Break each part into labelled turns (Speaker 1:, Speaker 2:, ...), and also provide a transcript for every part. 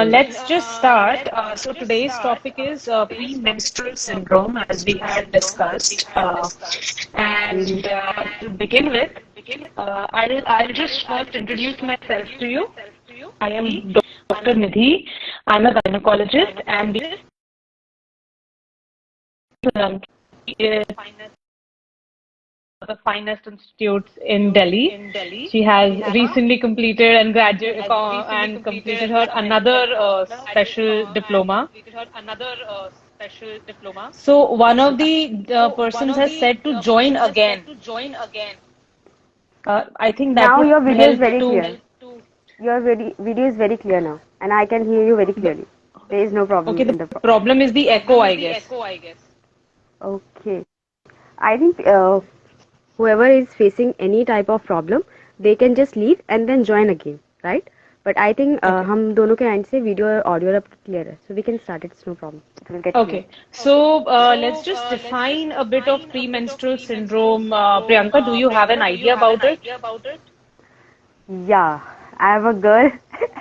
Speaker 1: Let's just start. So today's topic is premenstrual syndrome, as we had discussed. And to begin with, I'll just first introduce myself to you. I am Dr. Nidhi. I'm a gynecologist, and is the finest institutes in Delhi. She has recently completed and completed her another special diploma. So one of the persons has said to join again. I think that
Speaker 2: Now
Speaker 1: would
Speaker 2: your video is
Speaker 1: help
Speaker 2: very
Speaker 1: to.
Speaker 2: clear. Your video is very clear now, and I can hear you very clearly. There is no problem
Speaker 1: Okay,
Speaker 2: in
Speaker 1: the
Speaker 2: the
Speaker 1: problem is the echo, I guess.
Speaker 2: Okay. I think whoever is facing any type of problem, they can just leave and then join again, right? But I think
Speaker 1: Okay.
Speaker 2: हम दोनों के end से video और audio अब clear है, so we can start. It's no problem. It will get clear.
Speaker 1: Okay, so let's just define a bit of premenstrual syndrome. Priyanka, do you have an idea about it?
Speaker 2: Yeah, I am a girl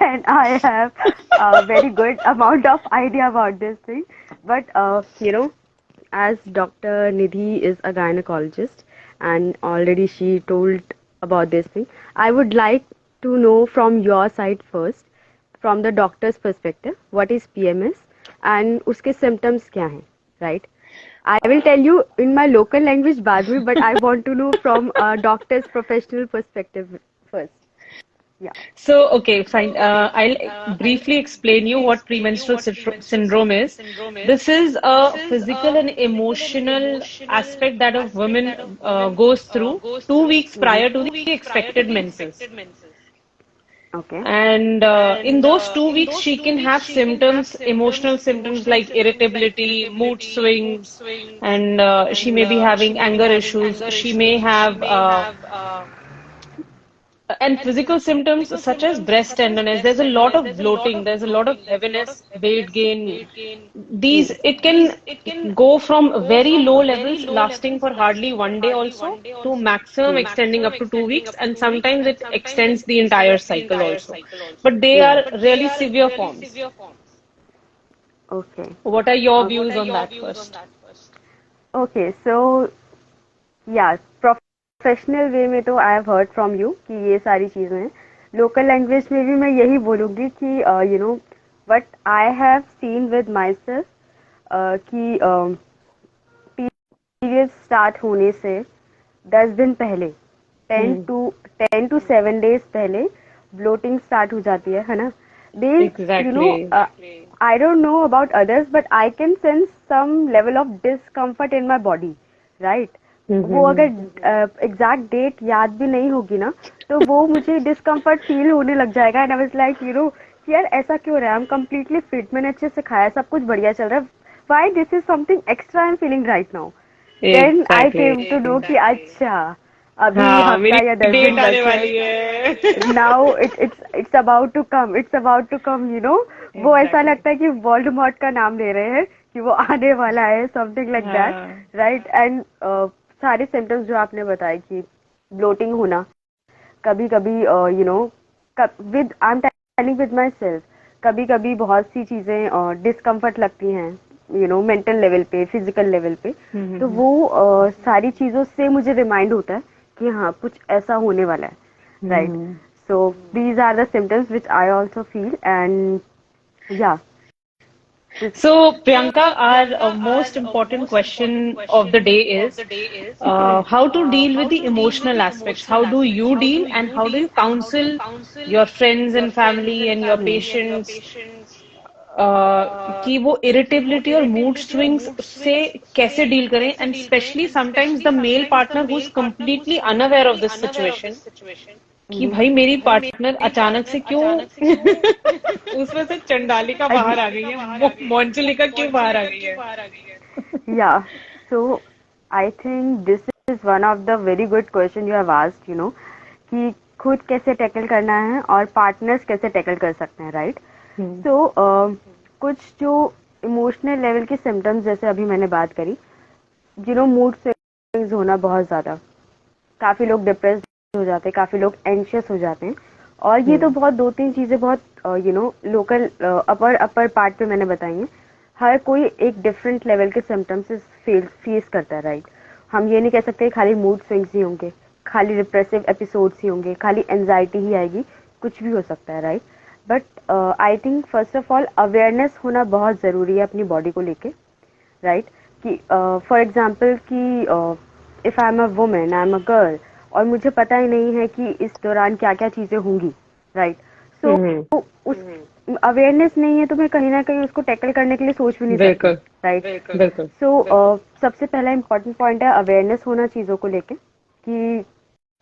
Speaker 2: and I have a very good amount of idea about this thing. But as Dr. Nidhi is a gynecologist and already she told about this thing, I would like to know from your side first, from the doctor's perspective, what is PMS and उसके symptoms क्या हैं, right? I will tell you in my local language बाद में, but I want to know from a doctor's professional perspective first. Yeah.
Speaker 1: So, okay, fine. I'll briefly explain you what premenstrual syndrome is. This is a physical and emotional aspect that a woman goes through 2 weeks prior to the expected menses.
Speaker 2: Okay.
Speaker 1: And in those 2 weeks, she can have symptoms, emotional symptoms like irritability, mood swings, and she may be having anger issues. She may have and physical symptoms such as breast tenderness. There's a lot of bloating. There's a lot of heaviness, weight gain. These it can go from very low levels, lasting for hardly 1 day also, to maximum extending up to 2 weeks, and sometimes it extends the entire cycle also. But they
Speaker 2: Yeah.
Speaker 1: are really severe forms.
Speaker 2: Okay.
Speaker 1: What are your views on that first?
Speaker 2: Okay. So yeah, professional way में तो आई have heard from you कि ये सारी चीज़ें हैं. Local language में भी मैं यही बोलूँगी कि what I have seen with my self कि पीरियड स्टार्ट होने से 10 दिन पहले 10 to 7 days पहले ब्लोटिंग स्टार्ट हो जाती है ना.
Speaker 1: Exactly.
Speaker 2: I don't know about others, but I can sense some level of discomfort in my body, right? वो अगर एग्जैक्ट डेट याद भी नहीं होगी ना, तो वो मुझे डिस्कम्फर्ट फील होने लग जाएगा. एंड आई वाज लाइक कि यार ऐसा क्यों रहा है, आई एम कम्प्लीटली फिट, मैंने अच्छे से खाया, सब कुछ बढ़िया चल रहा है, why this is something extra I am feeling right now. Then I came to know कि अच्छा अभी हफ्ता या 10 दिन बचे, now it's about to come वो ऐसा लगता है कि वोल्डेमॉर्ट का नाम ले रहे हैं कि वो आने वाला है, something like that, right. And सारे सिम्टम्स जो आपने बताए कि ब्लोटिंग होना, कभी कभी with I am telling with my self, कभी कभी बहुत सी चीज़ें डिस्कम्फर्ट लगती हैं मेंटल लेवल पे, फिजिकल लेवल पे. तो वो सारी चीज़ों से मुझे रिमाइंड होता है कि हाँ कुछ ऐसा होने वाला है, right. So these are the symptoms which I also feel. And या
Speaker 1: So, Priyanka, our most important question of the day is how to deal with the emotional aspects. How do you deal and how do you counsel your friends and family and your patients कि वो irritability और mood swings से कैसे deal करें, and especially sometimes the male partner who's completely unaware of this situation कि भाई मेरी partner अचानक से क्यों उसमें से चंडालिका बाहर आ गई है, मोंचलिका क्यों बाहर आ गई है.
Speaker 2: Yeah so I think this is one of the very good question you have asked, कि खुद कैसे टैकल करना है और पार्टनर्स कैसे टैकल कर सकते हैं, राइट. सो कुछ जो इमोशनल लेवल के सिम्टम्स, जैसे अभी मैंने बात करी, मूड स्विंग्स होना बहुत ज़्यादा, काफ़ी लोग डिप्रेस्ड हो जाते हैं, काफ़ी लोग एंशियस हो जाते हैं, और ये तो बहुत 2-3 चीजें बहुत लोकल अपर पार्ट पे मैंने बताई हैं। हर कोई एक डिफरेंट लेवल के सिम्टम्स फेस करता है, राइट। हम ये नहीं कह सकते खाली मूड स्विंग्स ही होंगे, खाली रिप्रेसिव एपिसोड्स ही होंगे, खाली एंजाइटी ही आएगी, कुछ भी हो सकता है, right. But I think first of all awareness होना बहुत ज़रूरी है अपनी बॉडी को लेके, राइट। कि फॉर एग्जांपल कि if I am a women, I am a girl, और मुझे पता ही नहीं है कि इस दौरान क्या क्या चीज़ें होंगी, राइट। सो उस अवेयरनेस नहीं है तो मैं कहीं ना कहीं उसको टैकल करने के लिए सोच भी नहीं सकती, राइट।
Speaker 1: बिल्कुल।
Speaker 2: सो सबसे पहला इम्पोर्टेंट पॉइंट है अवेयरनेस होना चीज़ों को लेके, कि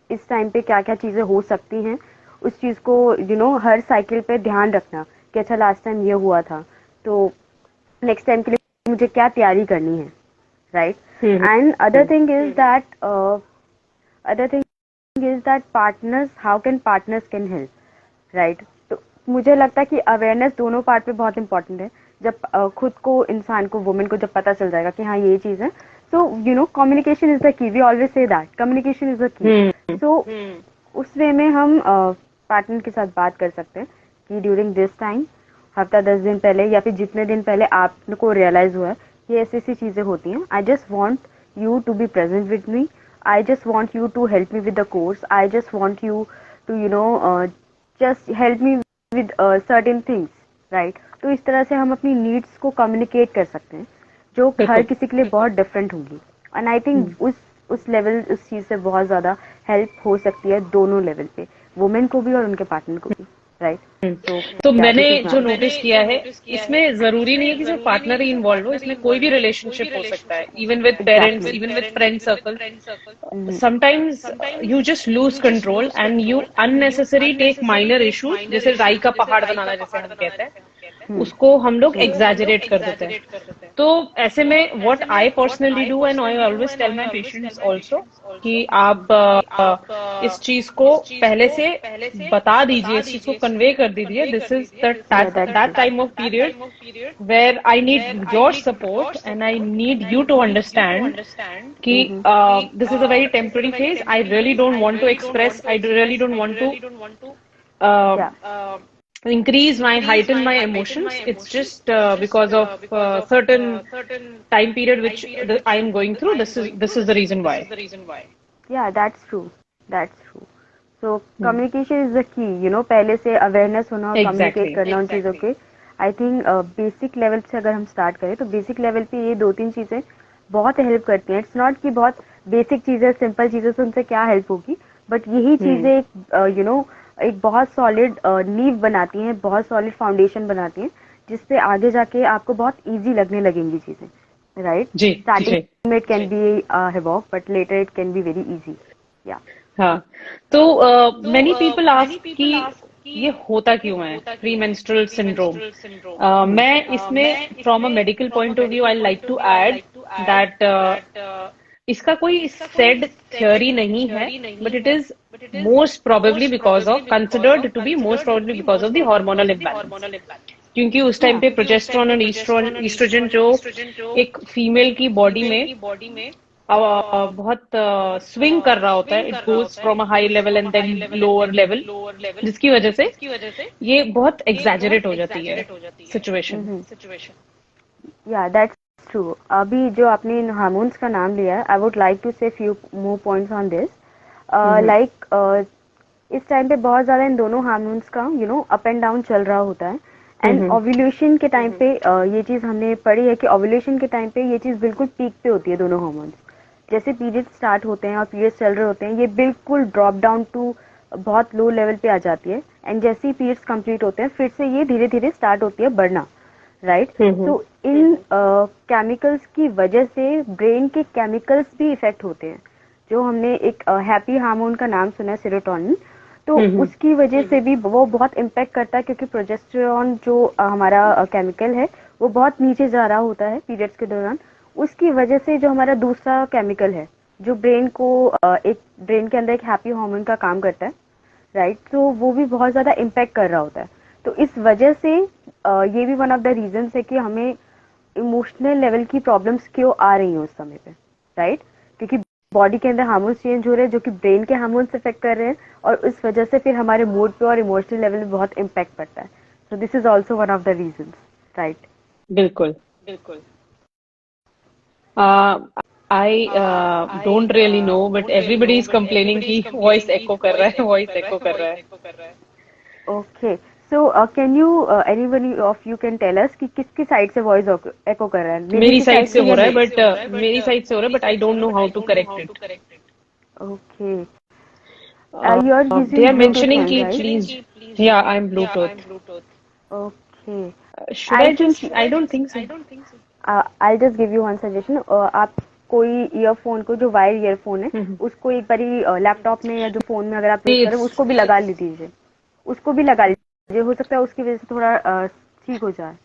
Speaker 2: इस टाइम पे क्या क्या चीज़ें हो सकती हैं, उस चीज़ को हर साइकिल पे ध्यान रखना कि अच्छा लास्ट टाइम ये हुआ था तो नेक्स्ट टाइम के लिए मुझे क्या तैयारी करनी है, right. And other thing is that partners, how can partners can help, right. तो मुझे लगता है कि अवेयरनेस दोनों पार्ट पे बहुत इंपॉर्टेंट है। जब खुद को, इंसान को, वुमेन को जब पता चल जाएगा कि हाँ ये चीज़ है, so communication is the key, we always say that communication is the key. So उस वे में हम पार्टनर के साथ बात कर सकते हैं कि ड्यूरिंग दिस टाइम, हफ्ता 10 दिन पहले या फिर जितने दिन पहले आपको रियलाइज हुआ है ये ऐसी ऐसी चीज़ें होती हैं, I just want you to be present with me, I just want you to help me with the course, I just want you to just help me with certain things, right. तो इस तरह से हम अपनी needs को communicate कर सकते हैं, जो हर किसी के लिए बहुत डिफरेंट होंगी। एंड आई थिंक उस लेवल, उस चीज़ से बहुत ज़्यादा हेल्प हो सकती है दोनों लेवल पे, वुमेन को भी और उनके पार्टनर को भी, राइट।
Speaker 1: तो मैंने जो नोटिस किया है, इसमें जरूरी नहीं है कि सिर्फ पार्टनर ही इन्वॉल्व हो, इसमें कोई भी रिलेशनशिप हो सकता है, even with parents, even with friend circle. Sometimes you just lose control and you unnecessary take minor issues, जैसे राई का पहाड़ बनाना जैसे हम कहते हैं, उसको हम लोग एग्जैजरेट कर देते हैं। तो ऐसे में what I personally do and I always tell my patients also कि आप इस चीज को पहले से बता दीजिए, इस चीज को कन्वे कर दीजिए, this is that time of period where I need your support and I need you to understand कि this is a very temporary phase, I really don't want to express, I really don't want to increase my heighten my emotions. It's just because of certain time period which I am going through. This is the reason why.
Speaker 2: Yeah, that's true, that's true. So communication is the key, पहले से awareness होना और communicate करना उन चीज़ों के। I think basic level से अगर हम स्टार्ट करें तो बेसिक लेवल पे ये 2-3 चीज़ें बहुत हेल्प करती हैं। इट्स नॉट कि बहुत बेसिक चीज़ें, सिंपल चीज़ें से उनसे क्या हेल्प होगी, बट यही चीज़ें एक बहुत सॉलिड नींव बनाती हैं, बहुत सॉलिड फाउंडेशन बनाती हैं, जिससे आगे जाके आपको बहुत इजी लगने लगेंगी चीज़ें, राइट। स्टार्टिंग में it can be havoc, but later it can be very easy. Yeah
Speaker 1: हाँ, तो मेनी पीपल आस्क कि ये होता क्यों है प्री मेंस्ट्रुअल सिंड्रोम। मैं इसमें from a medical point of view I like to add that इसका कोई सेड थ्योरी नहीं है, but it is most probably because of considered to be most probably because of the hormonal imbalance. क्योंकि उस time पे progesterone और oestrogen जो एक फीमेल की बॉडी में बहुत स्विंग कर रहा होता है, it goes from a high level and then lower level, जिसकी वजह से ये बहुत एग्जैजरेट हो जाती है सिचुएशन।
Speaker 2: या दैट्स ट्रू। अभी जो आपने इन हार्मोन्स का नाम लिया है, आई वुड लाइक टू से few more points on this. Like इस टाइम पे बहुत ज्यादा इन दोनों हार्मोन्स का अप एंड डाउन चल रहा होता है। एंड ओव्यूलेशन के टाइम पे ये चीज हमने पढ़ी है कि ओव्यूलेशन के टाइम पे ये चीज बिल्कुल पीक पे होती है, दोनों हार्मोन्स। जैसे पीरियड स्टार्ट होते हैं और पीरियड्स चल रहे होते हैं, ये बिल्कुल ड्रॉप डाउन टू बहुत लो लेवल पे आ जाती है। एंड जैसे ही पीरियड्स कंप्लीट होते हैं फिर से ये धीरे धीरे स्टार्ट होती है बढ़ना, राइट। तो इन केमिकल्स की वजह से ब्रेन के केमिकल्स भी इफेक्ट होते हैं। जो हमने एक हैप्पी हार्मोन का नाम सुना है, सेरोटोनिन, तो उसकी वजह से भी वो बहुत इम्पैक्ट करता है, क्योंकि प्रोजेस्टेरॉन जो हमारा केमिकल है वो बहुत नीचे जा रहा होता है पीरियड्स के दौरान। उसकी वजह से जो हमारा दूसरा केमिकल है जो ब्रेन को एक ब्रेन के अंदर एक हैप्पी हार्मोन का काम करता है, राइट, तो वो भी बहुत ज़्यादा इम्पैक्ट कर रहा होता है। तो इस वजह से ये भी वन ऑफ द रीजंस है कि हमें इमोशनल लेवल की प्रॉब्लम्स क्यों आ रही हैं उस समय पे, राइट, क्योंकि बॉडी के अंदर हार्मोन्स चेंज हो रहे हैं जो कि ब्रेन के हार्मोन्स इफेक्ट कर रहे हैं, और उस वजह से फिर हमारे मूड पे और इमोशनल लेवल में बहुत इम्पैक्ट पड़ता है. So this is also one of the reasons, right?
Speaker 1: बिल्कुल. Uh, I don't really know, but everybody is complaining कि voice echo कर रहा है, voice echo कर रहा है.
Speaker 2: Okay. So, can you, anyone of you can tell us कि किसकी साइड से वॉइस एको कर रहा है? निधि
Speaker 1: मेरी
Speaker 2: की
Speaker 1: साइड
Speaker 2: साइड
Speaker 1: से
Speaker 2: से
Speaker 1: हो
Speaker 2: या
Speaker 1: रहा है,
Speaker 2: मेरी?
Speaker 1: मेरी साइड से हो रहा है, but I don't know how to correct it.
Speaker 2: Okay. You are
Speaker 1: They
Speaker 2: using
Speaker 1: are
Speaker 2: Bluetooth
Speaker 1: mentioning
Speaker 2: one,
Speaker 1: कि
Speaker 2: right?
Speaker 1: please, yeah, I'm Bluetooth.
Speaker 2: Okay.
Speaker 1: Should
Speaker 2: I
Speaker 1: I
Speaker 2: think
Speaker 1: just? I don't think so.
Speaker 2: I'll just give you one suggestion. आप कोई earphone को, जो wire earphone है,
Speaker 1: Mhm.
Speaker 2: उसको एक बारी laptop में या जो फोन में अगर आप यूज करें,
Speaker 1: It's
Speaker 2: उसको भी लगा लीजिए. उसको भी लगा लीजिए, हो सकता है उसकी वजह से थोड़ा ठीक हो जाए.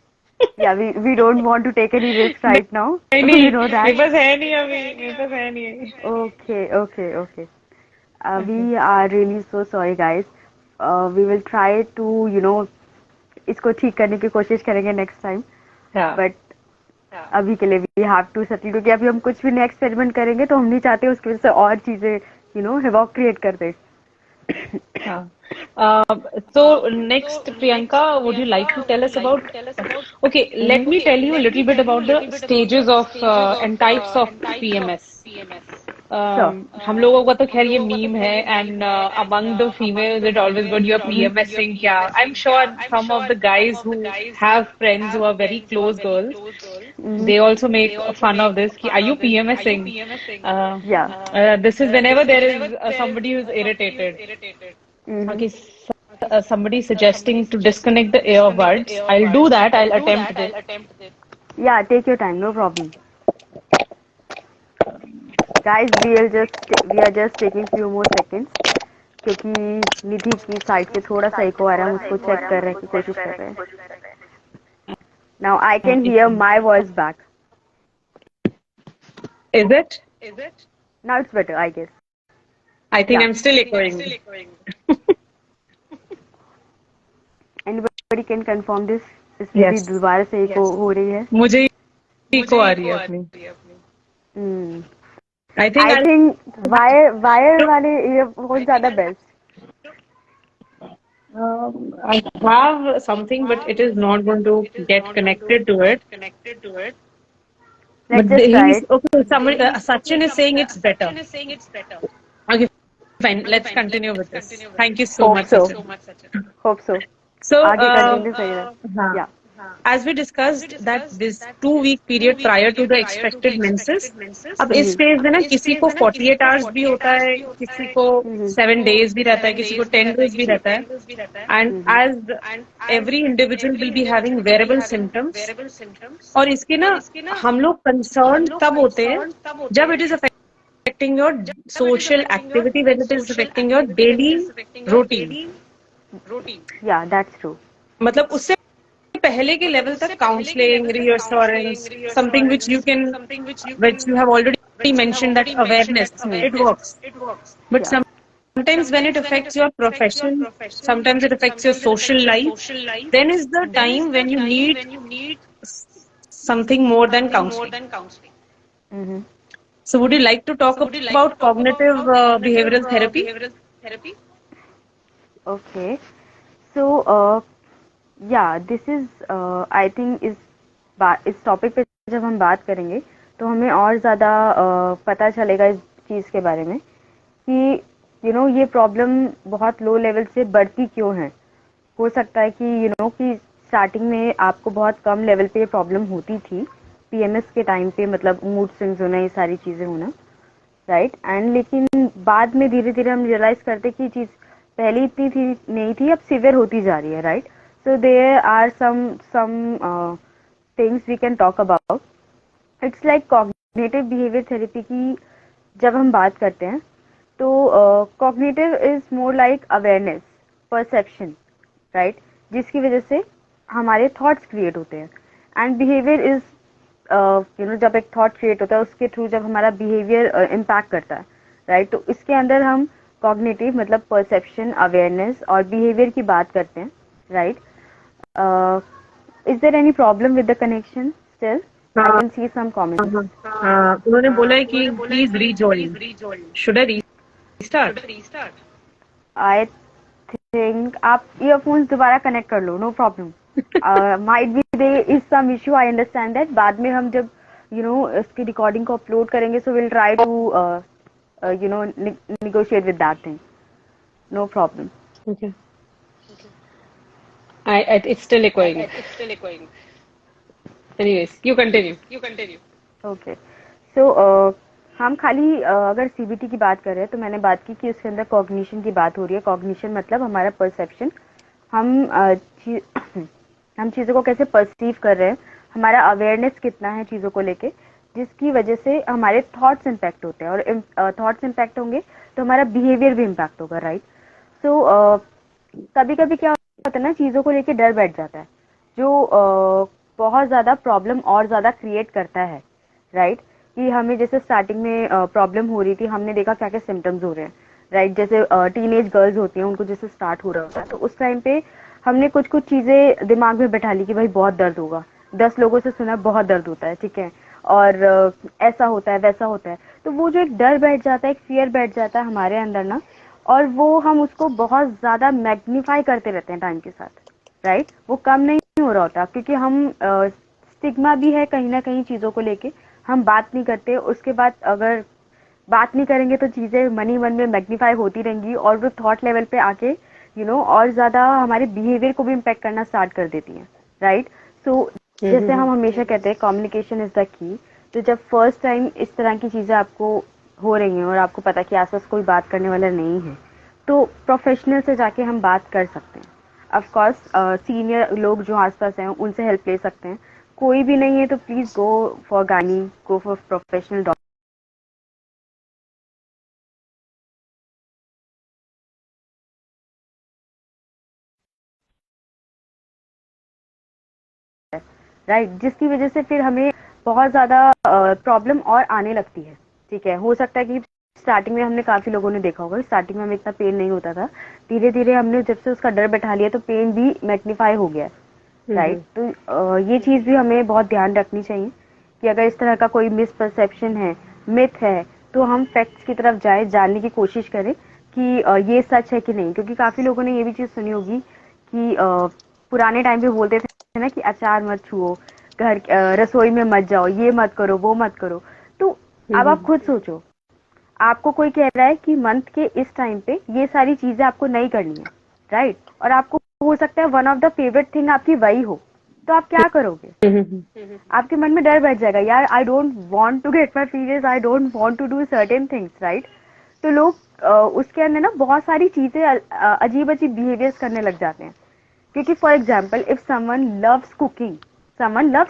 Speaker 2: Yeah, we don't want to take any risk right now.
Speaker 1: नहीं
Speaker 2: You
Speaker 1: नहीं,
Speaker 2: know
Speaker 1: मेरे
Speaker 2: that.
Speaker 1: पास है नहीं अभी, मेरे पास है नहीं.
Speaker 2: Okay. We are really so sorry, guys. We will try to, इसको ठीक करने की कोशिश करेंगे next time.
Speaker 1: हाँ.
Speaker 2: But अभी के लिए we have to settle, क्योंकि अभी हम कुछ भी नया एक्सपेरिमेंट करेंगे तो हम नहीं चाहते उसकी वजह से और चीजें, havoc क्रिएट कर दे.
Speaker 1: हाँ. So next, Priyanka, would you like to tell us about? Okay, let me tell you a little bit about the stages of and types of PMS.
Speaker 2: Sure.
Speaker 1: हम लोगों का तो खैर ये मीम है, and among the females it always got you're PMSing क्या? I'm sure some of the guys who have friends who are very close girls,
Speaker 2: Mm-hmm.
Speaker 1: they also make fun of this कि are you PMSing?
Speaker 2: Yeah.
Speaker 1: This is whenever there is somebody who's irritated.
Speaker 2: Mm-hmm.
Speaker 1: Okay, somebody suggesting to disconnect the earbuds. I'll do that. I'll attempt this.
Speaker 2: Yeah, take your time, no problem. Guys, we are just taking few more seconds, क्योंकि निधि की side से थोड़ा सा eco आ रहा है, हम उसको check करने की कोशिश कर रहे हैं. Now I can hear my voice back.
Speaker 1: Is it?
Speaker 2: Now it's better, I guess.
Speaker 1: I think
Speaker 2: Yeah.
Speaker 1: I'm still echoing.
Speaker 2: Anybody can confirm this? इसमें भी
Speaker 1: Yes.
Speaker 2: दोबारा से इको हो रही है.
Speaker 1: मुझे इको आ रही है अपनी.
Speaker 2: Hmm.
Speaker 1: I think
Speaker 2: I
Speaker 1: I'll
Speaker 2: think wire वाले ईयरफोन ज्यादा best.
Speaker 1: I have something, but it is not going to get connected to it.
Speaker 2: Let's
Speaker 1: But
Speaker 2: just try
Speaker 1: he's
Speaker 2: it.
Speaker 1: okay. Somebody, Sachin is saying it's better. Okay, fine. Let's continue with this. Thank you so
Speaker 2: Hope
Speaker 1: much,
Speaker 2: so.
Speaker 1: Sachin.
Speaker 2: Hope so.
Speaker 1: So,
Speaker 2: आगे continue सही है.
Speaker 1: हाँ.
Speaker 2: Yeah.
Speaker 1: As we discussed that this 2 week period prior to the expected menses, अब इस phase में ना किसी को 48 hours भी होता है, किसी को 7 days भी रहता है, किसी को 10 days भी रहता है, and as every individual will be having variable symptoms, और इसके ना हम लोग concerned तब होते हैं जब it is affecting your social activity, when it is affecting your daily routine.
Speaker 2: Yeah, that's true.
Speaker 1: मतलब उससे पहले के लेवल तक counselling, reassurance, something which you can, which you have already mentioned, that awareness, it works. But
Speaker 2: Yeah.
Speaker 1: sometimes when it affects your profession, sometimes it affects your social life, then is the time when you need something more than counseling.
Speaker 2: Mm-hmm.
Speaker 1: So would you like to talk about cognitive behavioral therapy?
Speaker 2: Okay. So, yeah, this is, I think इस topic पे जब हम बात करेंगे तो हमें और ज़्यादा पता चलेगा इस चीज़ के बारे में कि ये प्रॉब्लम बहुत लो लेवल से बढ़ती क्यों है. हो सकता है कि कि स्टार्टिंग में आपको बहुत कम लेवल पे ये प्रॉब्लम होती थी पीएमएस के टाइम पे, मतलब मूड स्विंग्स होना, ये सारी चीज़ें होना, राइट. एंड लेकिन बाद में धीरे धीरे हम रियलाइज करते कि चीज़ पहले इतनी थी नहीं थी, अब सिवियर होती जा रही है, right. So there are some things we can talk about. It's like cognitive behavior therapy की जब हम बात करते हैं तो cognitive is more like awareness, perception, right? जिसकी वजह से हमारे thoughts create होते हैं. And behavior is जब एक thought create होता है उसके थ्रू जब हमारा behavior impact करता है, right? तो इसके अंदर हम cognitive मतलब perception, awareness और behavior की बात करते हैं, right? Is there any problem with the connection still? I
Speaker 1: हाँ
Speaker 2: can see some comments.
Speaker 1: हाँ, उन्होंने बोला है कि please rejoin, should I restart?
Speaker 2: I think आप earphones दोबारा कनेक्ट कर लो, no problem. Might be there is some issue, I understand that. बाद में हम जब इसकी रिकॉर्डिंग को अपलोड करेंगे, so we'll try to negotiate with that thing. No problem.
Speaker 1: Okay. It's still echoing. Anyways, you continue.
Speaker 2: Okay so हम खाली अगर सीबीटी की बात कर रहे हैं, तो मैंने बात की कि उसके अंदर कॉग्निशन की बात हो रही है. कॉग्निशन मतलब हमारा परसेप्शन, हम हम चीज़ों को कैसे परसीव कर रहे हैं, हमारा अवेयरनेस कितना है चीज़ों को लेके, जिसकी वजह से हमारे थॉट्स इम्पैक्ट होते हैं. और थॉट्स इम्पैक्ट होंगे तो हमारा बिहेवियर भी इम्पैक्ट होगा, राइट. सो कभी कभी क्या होता है ना, चीज़ों को लेके डर बैठ जाता है, जो बहुत ज़्यादा प्रॉब्लम और ज़्यादा क्रिएट करता है, राइट. कि हमें जैसे स्टार्टिंग में प्रॉब्लम हो रही थी, हमने देखा क्या क्या सिम्टम्स हो रहे हैं, राइट. जैसे टीनेज गर्ल्स होती हैं, उनको जैसे स्टार्ट हो रहा होता है, तो उस टाइम पे हमने कुछ कुछ चीज़ें दिमाग में बैठा ली कि भाई बहुत दर्द होगा. 10 लोगों से सुना बहुत दर्द होता है, ठीक है, और ऐसा होता है वैसा होता है. तो वो जो एक डर बैठ जाता है, एक फियर बैठ जाता है हमारे अंदर ना, और वो हम उसको बहुत ज़्यादा मैग्नीफाई करते रहते हैं टाइम के साथ, राइट. वो कम नहीं हो रहा होता, क्योंकि हम स्टिग्मा भी है कहीं ना कहीं चीज़ों को लेके, हम बात नहीं करते. उसके बाद अगर बात नहीं करेंगे तो चीज़ें मन ही मन में मैग्नीफाई होती रहेंगी, और वो थॉट लेवल पे आके और ज़्यादा हमारे बिहेवियर को भी इम्पेक्ट करना स्टार्ट कर देती हैं, राइट. सो जैसे हम हमेशा कहते हैं कम्युनिकेशन इज़ द की. तो जब फर्स्ट टाइम इस तरह की चीज़ें आपको हो रही हैं और आपको पता कि आसपास कोई बात करने वाला नहीं है, तो प्रोफेशनल से जाके हम बात कर सकते हैं. ऑफ कोर्स सीनियर लोग जो आसपास हैं उनसे हेल्प ले सकते हैं. कोई भी नहीं है तो प्लीज गो फॉर गानी, go for professional doctor, right. जिसकी वजह से फिर हमें बहुत ज़्यादा प्रॉब्लम और आने लगती है, ठीक है. हो सकता है कि स्टार्टिंग में हमने काफ़ी लोगों ने देखा होगा, स्टार्टिंग में हमें इतना पेन नहीं होता था, धीरे धीरे हमने जब से उसका डर बैठा लिया तो पेन भी मैग्नीफाई हो गया, राइट. तो ये चीज़ भी हमें बहुत ध्यान रखनी चाहिए कि अगर इस तरह का कोई मिसपरसेप्शन है, मिथ है, तो हम फैक्ट्स की तरफ जाए, जानने की कोशिश करें कि ये सच है कि नहीं. क्योंकि काफ़ी लोगों ने ये भी चीज़ सुनी होगी कि पुराने टाइम पे बोलते थे ना कि अचार मत छुओ, घर रसोई में मत जाओ, ये मत करो, वो मत करो. तो अब आप खुद सोचो, आपको कोई कह रहा है कि मंथ के इस टाइम पे ये सारी चीजें आपको नहीं करनी है, राइट. और आपको हो सकता है one of the favourite thing आपकी वही हो, तो आप क्या करोगे? आपके मन में डर बैठ जाएगा, यार I don't want to get my periods, I don't want to do certain things, right. तो लोग उसके अंदर ना बहुत सारी चीजें अजीब अजीब बिहेवियर्स करने लग जाते हैं. क्योंकि for example if someone loves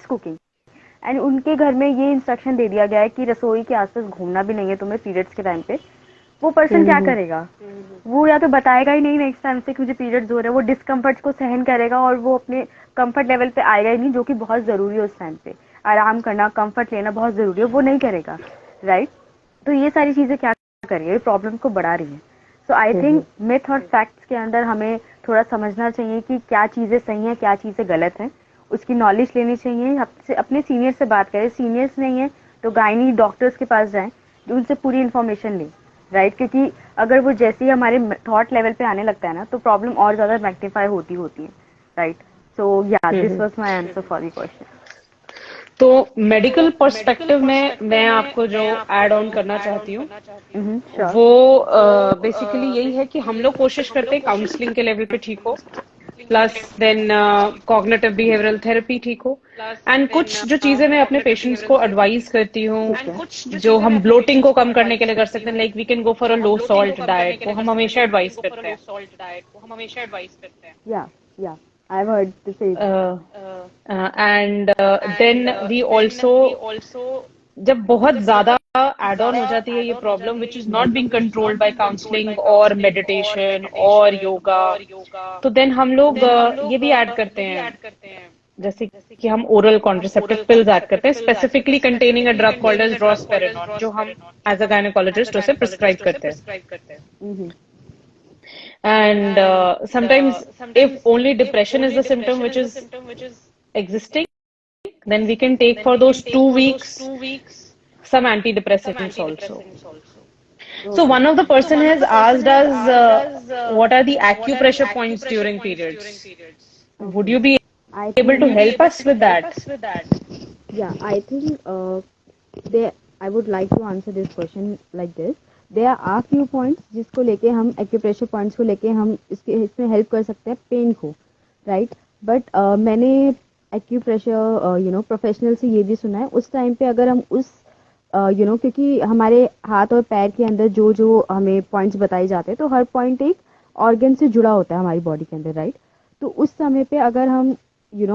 Speaker 2: cooking and उनके घर में ये इंस्ट्रक्शन दे दिया गया है कि रसोई के आसपास घूमना भी नहीं है तुम्हें पीरियड्स के टाइम पे, वो पर्सन क्या करेगा? वो या तो बताएगा ही नहीं नेक्स्ट टाइम से कि मुझे पीरियड्स हो रहे हैं, वो डिस्कम्फर्ट को सहन करेगा और वो अपने कंफर्ट लेवल पे आएगा ही नहीं, जो कि बहुत जरूरी है उस टाइम पे. आराम करना, कंफर्ट लेना बहुत जरूरी है, वो नहीं करेगा, राइट. तो ये सारी चीजें क्या कर रही है, प्रॉब्लम को बढ़ा रही है. सो आई थिंक मिथ और फैक्ट्स के अंदर हमें थोड़ा समझना चाहिए कि क्या चीजें सही हैं, क्या चीजें गलत हैं. उसकी नॉलेज लेनी चाहिए, अपने सीनियर से बात करें, सीनियर्स नहीं है तो गायनी डॉक्टर्स के पास जाएं, जो उनसे पूरी इन्फॉर्मेशन लें, राइट. क्योंकि अगर वो जैसे ही हमारे थॉट लेवल पे आने लगता है ना, तो प्रॉब्लम और ज्यादा मैग्नीफाई होती है, राइट. सो या this was my answer for the question.
Speaker 1: तो मेडिकल पर्सपेक्टिव में मैं आपको जो एड ऑन करना चाहती हूँ,
Speaker 2: श्योर.
Speaker 1: वो बेसिकली यही है कि हम लोग कोशिश करते हैं काउंसलिंग के लेवल पे ठीक हो, plus then cognitive behavioural therapy ठीक हो, एंड कुछ जो चीजें मैं अपने पेशेंट्स को एडवाइस करती हूँ, जो हम ब्लोटिंग को कम करने के लिए कर सकते हैं, like we can go for a low salt diet, वो हम हमेशा एडवाइस करते हैं.
Speaker 2: या I have heard the same.
Speaker 1: And then we also, जब बहुत ज्यादा एड ऑन हो जाती है ये problem which is not being controlled by counselling और मेडिटेशन और योगा, तो देन हम लोग ये भी ऐड करते हैं, जैसे कि हम ओरल कॉन्ट्रासेप्टिव पिल्स ऐड करते हैं, specifically containing a drug called as drospirenone, जो हम एज अ गायनेकोलॉजिस्ट उसे प्रिस्क्राइब करते हैं. And sometimes, if only depression is the symptom which is existing, then we can take for those 2 weeks some antidepressants also. So
Speaker 2: Okay.
Speaker 1: one of the person has asked us, what are the acupressure points during periods? Would
Speaker 2: Okay.
Speaker 1: you be
Speaker 2: I
Speaker 1: able to
Speaker 2: think,
Speaker 1: help us with that?
Speaker 2: yeah, I think they I would like to answer this question like this. There are few points जिसको लेके हम acupressure points को लेके हम इसमें help कर सकते हैं पेन को, राइट. बट मैंने एक्यूप्रेशर प्रोफेशनल से ये भी सुना है उस टाइम पे अगर हम उस क्योंकि हमारे हाथ और पैर के अंदर जो जो हमें पॉइंट्स बताए जाते हैं तो हर पॉइंट एक ऑर्गन से जुड़ा होता है हमारी बॉडी के अंदर, राइट. तो उस समय पे अगर हम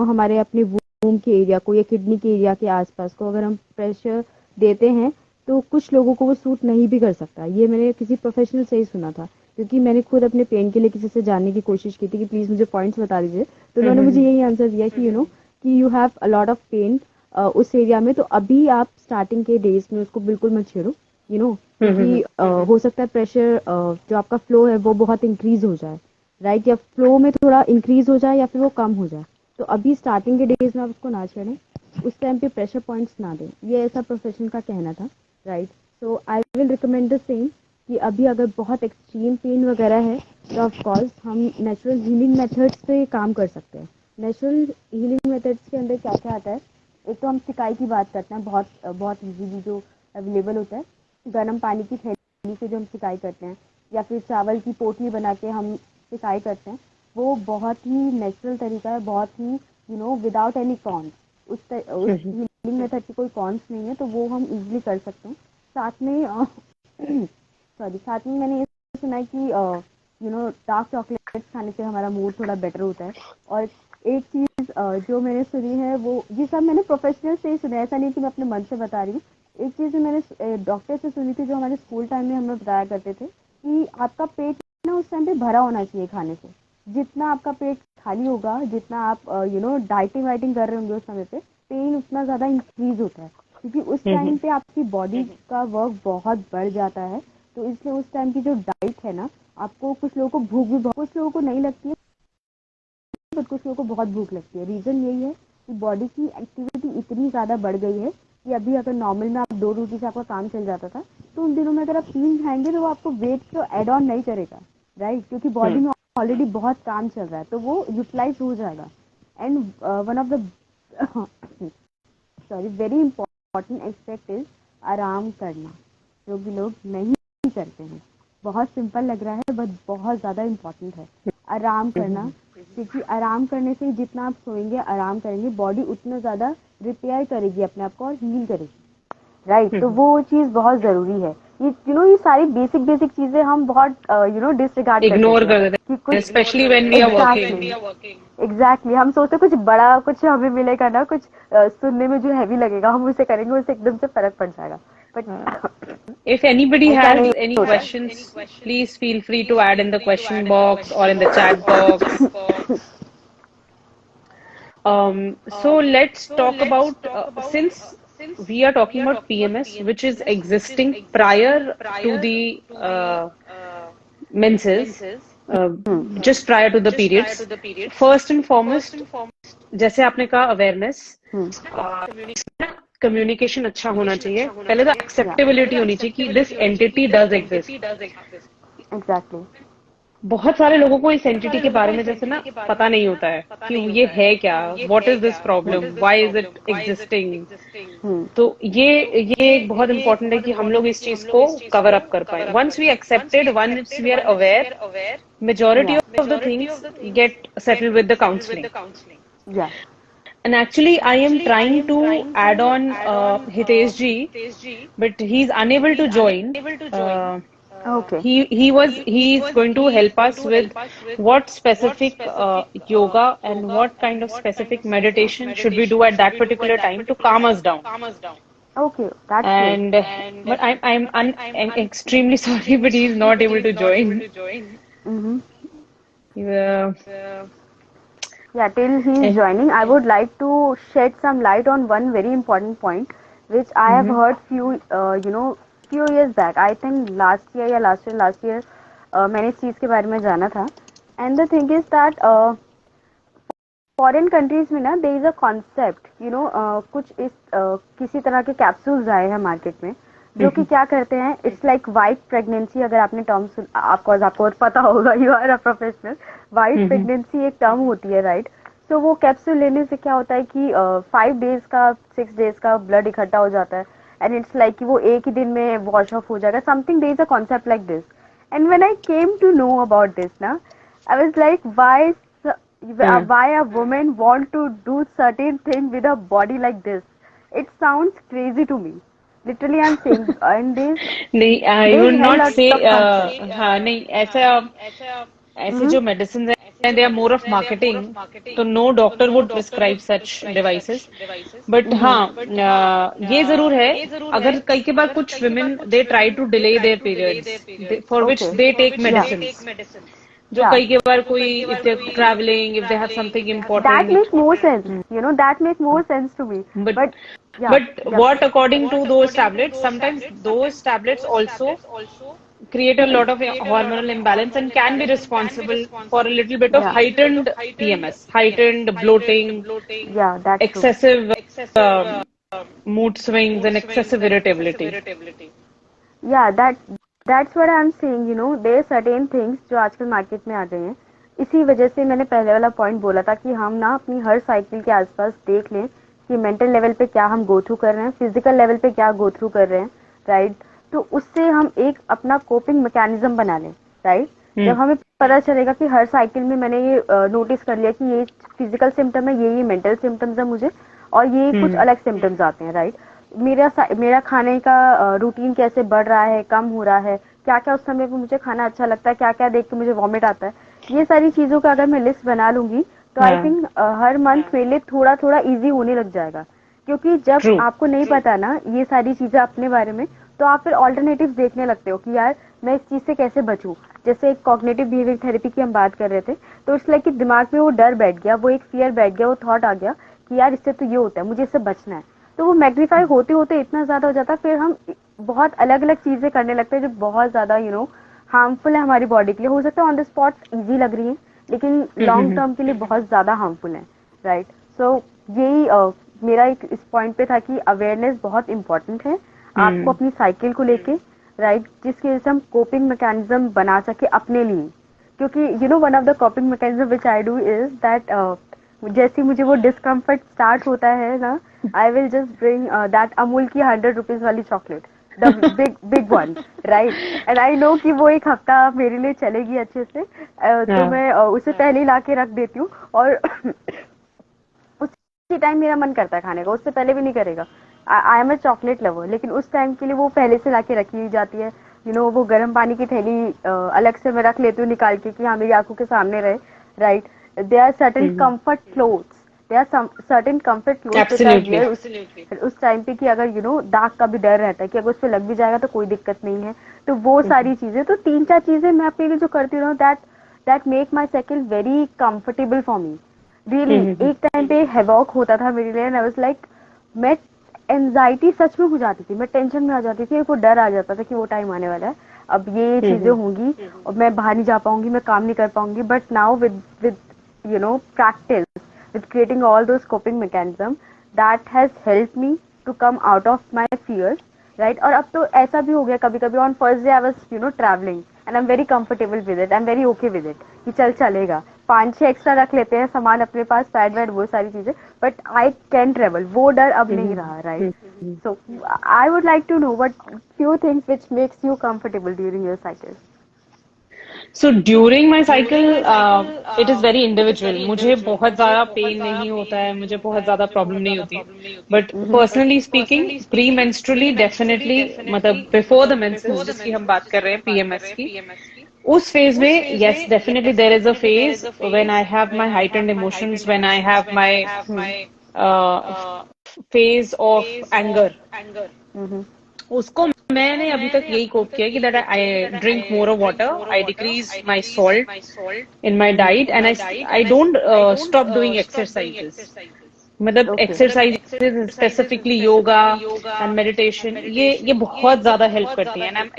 Speaker 2: हमारे अपने वूम के एरिया को या किडनी के एरिया के आसपास को अगर हम प्रेशर देते हैं तो कुछ लोगों को वो सूट नहीं भी कर सकता. ये मैंने किसी प्रोफेशनल से ही सुना था क्योंकि मैंने खुद अपने पेन के लिए किसी से जानने की कोशिश की थी कि प्लीज़ मुझे पॉइंट्स बता दीजिए, तो उन्होंने मुझे यही आंसर दिया कि कि you have a lot of pain उस एरिया में, तो अभी आप स्टार्टिंग के डेज में उसको बिल्कुल मत छेड़ो, क्योंकि हो सकता है प्रेशर जो आपका फ्लो है वो बहुत इंक्रीज हो जाए, राइट, या फ्लो में थोड़ा इंक्रीज हो जाए या फिर वो कम हो जाए. तो अभी स्टार्टिंग के डेज में आप उसको ना छेड़ें, उस टाइम पे प्रेशर पॉइंट्स ना दें. ये ऐसा प्रोफेशन का कहना था, right. So I will recommend the same कि अभी अगर बहुत एक्सट्रीम पेन वगैरह है तो ऑफ कोर्स हम नेचुरल हीलिंग मेथड्स पे काम कर सकते हैं. नेचुरल हीलिंग मेथड्स के अंदर क्या क्या आता है, एक तो हम सिकाई की बात करते हैं, बहुत बहुत इजीली जो अवेलेबल होता है, गर्म पानी की थैली से जो हम सिकाई करते हैं या फिर चावल की पोटली बना के हम सिकाई करते हैं, वो बहुत ही नेचुरल तरीका है, बहुत ही विदाउट एनी कॉन्स. उस हीलिंग मेथड की कोई कॉन्स नहीं है, तो वो हम इजीली कर सकते हैं. साथ में साथ में मैंने ये सुना है कि डार्क चॉकलेट्स खाने से हमारा मूड थोड़ा बेटर होता है. और एक चीज़ जो मैंने सुनी है वो ये सब मैंने प्रोफेशनल से ही सुना है, ऐसा नहीं कि मैं अपने मन से बता रही हूँ. एक चीज़ मैंने डॉक्टर से सुनी थी जो हमारे स्कूल टाइम में हमें बताया करते थे कि आपका पेट ना उस टाइम पे भरा होना चाहिए खाने से. जितना आपका पेट खाली होगा, जितना आप डाइटिंग वाइटिंग कर रहे होंगे उस समय पे, पेन उतना ज़्यादा इंक्रीज होता है क्योंकि उस टाइम पे आपकी बॉडी का वर्क बहुत बढ़ जाता है. तो इसलिए उस टाइम की जो डाइट है ना, आपको कुछ लोगों को भूख भी कुछ लोगों को नहीं लगती है बट कुछ लोगों को बहुत भूख लगती है. रीज़न यही है कि बॉडी की एक्टिविटी इतनी ज़्यादा बढ़ गई है कि अभी अगर नॉर्मल में आप 2 रोटी से आपका काम चल जाता था, तो उन दिनों में अगर आप 3 खाएंगे तो वो आपको वेट तो एड ऑन नहीं करेगा, राइट, क्योंकि बॉडी में ऑलरेडी बहुत काम चल रहा है, तो वो यूटिलाइज हो जाएगा. And one of the very important aspect is आराम करना, जो भी लोग नहीं करते हैं. बहुत सिंपल लग रहा है बट बहुत ज़्यादा इम्पोर्टेंट है आराम करना, क्योंकि आराम करने से जितना आप सोएंगे, आराम करेंगे, बॉडी उतना ज़्यादा रिपेयर करेगी अपने आप को और हील करेगी, राइट. तो वो चीज़ बहुत ज़रूरी है. ये सारी बेसिक चीज़ें हम बहुत डिसरिगार्ड कर
Speaker 1: इग्नोर
Speaker 2: देते
Speaker 1: कर
Speaker 2: हैं
Speaker 1: देते
Speaker 2: कि कुछ
Speaker 1: हैं, specially when we are working.
Speaker 2: Exactly हम सोचते कुछ बड़ा कुछ हमें मिलेगा ना, कुछ सुनने में जो हैवी लगेगा हम उसे करेंगे, उससे एकदम से फर्क पड़ जाएगा. बट
Speaker 1: If anybody
Speaker 2: ऐसा नहीं
Speaker 1: has any
Speaker 2: होता है.
Speaker 1: questions, please feel free to add in the question box or in the chat box. So let's talk about, since we are talking about PMS, which is existing prior to the menses, uh, just prior to the periods. First and foremost, जैसे आपने कहा awareness, communication अच्छा होना चाहिए. पहले तो acceptability होनी चाहिए कि this entity does exist.
Speaker 2: Exactly.
Speaker 1: बहुत सारे लोगों को इस एंटिटी के बारे में जैसे ना पता नहीं होता है कि ये है क्या, what is this problem, why is it existing. तो ये एक बहुत इंपॉर्टेंट है कि हम लोग इस चीज को कवर अप कर पाए. Once we accepted, once we are aware, majority of the things get settled with the counseling.
Speaker 2: या
Speaker 1: And actually, I am trying to add on Hitesh ji, but he's unable to join.
Speaker 2: Okay.
Speaker 1: He's going to help us with what specific yoga and what kind of specific meditation should we do at that particular time to calm us down.
Speaker 2: Okay, that's great.
Speaker 1: And but I'm extremely sorry, but he's not able to join.
Speaker 2: Mm-hmm.
Speaker 1: Uh,
Speaker 2: Yeah, till he is joining, I would like to shed some light on one very important point, which I have heard few years back. I think last year मैंने इस चीज़ के बारे में जाना था. And the thing is that foreign countries में ना there is a concept कुछ इस किसी तरह के कैप्सूल्स आए हैं मार्केट में, जो कि क्या करते हैं, इट्स लाइक वाइट प्रेगनेंसी। अगर आपने टर्म सुन, आपको पता होगा, you are a professional. White pregnancy एक टर्म होती है, राइट? तो वो कैप्सूल लेने से क्या होता है कि 5 डेज का 6 डेज का ब्लड इकट्ठा हो जाता है, एंड इट्स लाइक कि वो एक ही दिन में वॉश ऑफ हो जाएगा, something. There is a concept like this, and when I came to know about this ना, I was like, why a woman want to do certain thing with a body like this? It sounds crazy to me. Literally, I'm saying, and
Speaker 1: नहीं, आई
Speaker 2: they
Speaker 1: would
Speaker 2: held
Speaker 1: not
Speaker 2: out
Speaker 1: से,
Speaker 2: the concept.
Speaker 1: हाँ नहीं, ऐसा, ऐसे
Speaker 2: Mm-hmm.
Speaker 1: जो medicine हैं they are more of marketing, तो no doctor would prescribe such devices. But
Speaker 2: Mm-hmm.
Speaker 1: हाँ, ये जरूर है, अगर कई के बार कुछ women they try to delay their periods for which
Speaker 2: Okay.
Speaker 1: They take
Speaker 2: Yeah.
Speaker 1: Medicine, जो
Speaker 2: Yeah.
Speaker 1: कई के बार कोई if they travelling, if they have something
Speaker 2: That
Speaker 1: important,
Speaker 2: makes more sense. That makes more sense to me.
Speaker 1: but
Speaker 2: But yeah,
Speaker 1: but
Speaker 2: yeah.
Speaker 1: what according to those tablets, sometimes those tablets also create a lot of hormonal imbalance and can be responsible for a little bit of
Speaker 2: Yeah.
Speaker 1: heightened PMS, heightened bloating,
Speaker 2: Yeah, that's true.
Speaker 1: excessive mood swings, and excessive irritability.
Speaker 2: Yeah, that's what I'm saying. There are certain things जो आजकल market में आ गए हैं। इसी वजह से मैंने पहले वाला पॉइंट बोला था कि हम ना अपनी हर साइकिल के आसपास देख लें कि मेंटल लेवल पे क्या हम गो थ्रू कर रहे हैं, फिजिकल लेवल पे क्या गो थ्रू कर रहे हैं, राइट? तो उससे हम एक अपना कोपिंग मैकेनिज्म बना लें, राइट? जब हमें पता चलेगा कि हर साइकिल में मैंने ये नोटिस कर लिया कि ये फिजिकल सिम्टम है, ये मेंटल सिम्टम्स है मुझे, और ये कुछ अलग सिम्टम्स आते हैं, राइट? मेरा खाने का रूटीन कैसे बढ़ रहा है, कम हो रहा है, क्या क्या उस समय पे मुझे खाना अच्छा लगता है, क्या क्या देख के मुझे वॉमिट आता है, ये सारी चीजों का अगर मैं लिस्ट बना लूंगी तो आई थिंक हर मंथ मेरे लिए थोड़ा थोड़ा इजी होने लग जाएगा। क्योंकि जब
Speaker 1: ट्रू।
Speaker 2: आपको नहीं पता ना ये सारी चीजें अपने बारे में, तो आप फिर ऑल्टरनेटिव देखने लगते हो कि यार मैं इस चीज से कैसे बचूं। जैसे एक कॉग्निटिव बिहेवियर थेरेपी की हम बात कर रहे थे, तो इट्स लाइक कि दिमाग में वो डर बैठ गया, वो एक फियर बैठ गया, वो थॉट आ गया कि यार इससे तो ये होता है, मुझे इससे बचना है। तो वो मैग्नीफाई होते होते इतना ज्यादा हो जाता है, फिर हम बहुत अलग अलग चीजें करने लगते हैं जो बहुत ज्यादा हार्मफुल है हमारी बॉडी के लिए। हो सकता है ऑन द स्पॉट इजी लग रही है, लेकिन लॉन्ग टर्म के लिए बहुत ज्यादा हार्मफुल है, राइट? सो यही मेरा एक इस पॉइंट पे था कि अवेयरनेस बहुत इंपॉर्टेंट है आपको अपनी साइकिल को लेके, राइट? जिसकी वजह से हम कोपिंग मैकेनिज्म बना सके अपने लिए। क्योंकि one of the coping mechanism which I do is that जैसे मुझे वो डिस्कम्फर्ट स्टार्ट होता है ना, I will just bring that Amul की 100 रुपीज वाली chocolate, the big big one, right? And I know कि वो एक हफ्ता मेरे लिए चलेगी अच्छे से, तो मैं उसे पहले ही ला के रख देती हूँ, और उसी टाइम मेरा मन करता है खाने का, उससे पहले भी नहीं करेगा। I am a chocolate lover, लेकिन उस टाइम के लिए वो पहले से ला के रखी जाती है। वो गर्म पानी की थैली अलग से मैं रख लेती हूँ निकाल के कि हाँ मेरी आंखों के सामने रहे, right? There are certain comfort clothes. There are certain comfort clothes which are
Speaker 1: Absolutely.
Speaker 2: wear उस टाइम पे कि अगर दाग का भी डर रहता है कि अगर उस पे लग भी जाएगा तो कोई दिक्कत नहीं है। तो वो सारी चीजें, तो 3-4 चीजें मैं अपने लिए जो करती हूँ, that make my cycle very comfortable for me, really. एक टाइम पे हैवॉक होता था मेरे लिए, एंड आई वाज लाइक, मैं एंजाइटी सच में हो जाती थी, मैं टेंशन में आ जाती थी, वो डर आ जाता था कि वो टाइम आने वाला है, अब ये चीजें होंगी और मैं बाहर नहीं जा पाऊंगी, मैं काम नहीं कर पाऊंगी। But now with practice, with creating all those coping mechanism, that has helped me to come out of my fears, right? और अब तो ऐसा भी हो गया, कभी कभी on first day I was traveling and I'm very comfortable with it, I'm very okay with it कि चलेगा, 5-6 एक्स्ट्रा रख लेते हैं सामान अपने पास, पैड वैड वो सारी चीजें, बट आई कैन ट्रेवल, वो डर अब नहीं रहा, right? So I would like to know what few things which makes you comfortable during your cycle.
Speaker 1: So during my cycle, it is very individual. मुझे बहुत ज़्यादा पेन नहीं होता है, मुझे बहुत ज़्यादा प्रॉब्लम नहीं होती है। But personally speaking, pre menstrually definitely, मतलब बिफोर द मेंसेस जिसकी हम बात कर रहे हैं, पीएमएस की, उस फेज में yes definitely there is a phase when I have my heightened emotions, when I have my phase of anger. उसको मैंने अभी तक यही कोप किया कि that I drink more of water, I decrease my salt in my diet, and I don't stop doing exercises. मतलब exercise specifically yoga and meditation, ये बहुत ज्यादा हेल्प करती है, एंड आई एम